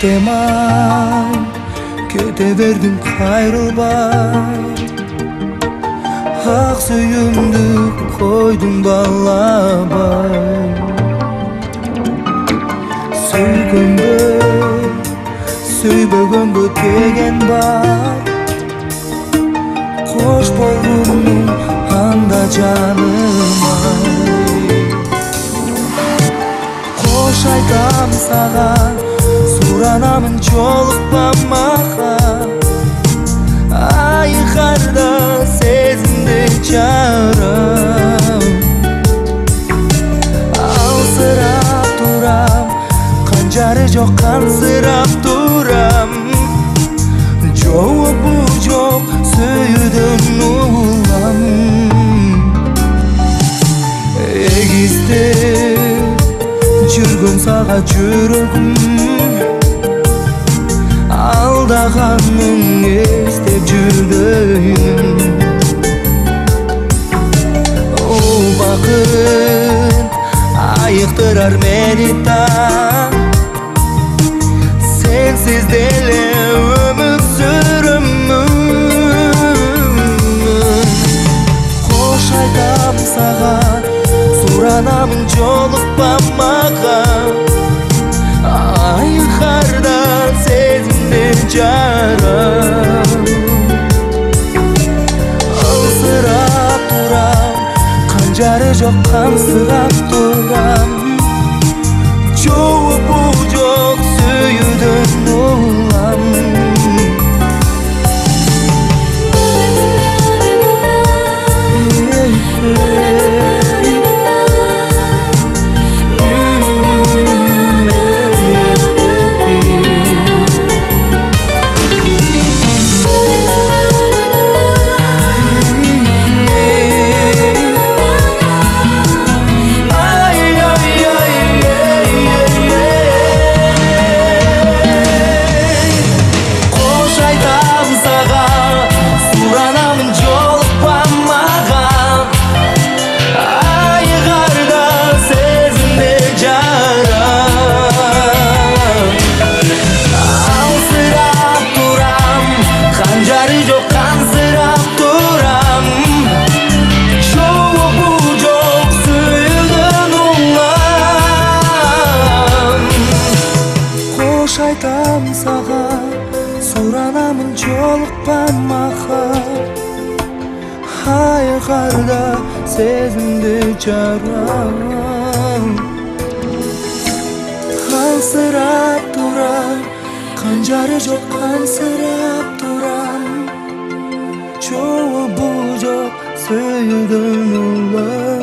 demay kete verdim kayrılbay. Ak suyumdu koydum bağlabay. Söygöndö söybөгөнгө деген бар. Кош болгумдун анда жаным ай. Кош айтам сага, суранамын жолукпа мага. Айкарда сезимде жарам. Алсырап турам, канжары жок кансырап турам. Жообу жок сүйүүдөн улам. Эгиздеп жүргөн сага жүрөгүм, алдаганың эстеп жүргөйүм. Ол бакыт айыктырар мени таң. Сенсиз деле өмүр сүрөмүн. Кош айтам сага, суранамын жолукпа мага. Айкарда сезимде жарам. Алсырап турам, канжары жок кансырап турам. Жообу жок сүйүүдөн улам. Айтам сага, суранамын жолукпа мага. Айкарда сезимде жарам. Кансырап турам, канжары жок кансырап турам. Жообу жок сүйүүдөн улам.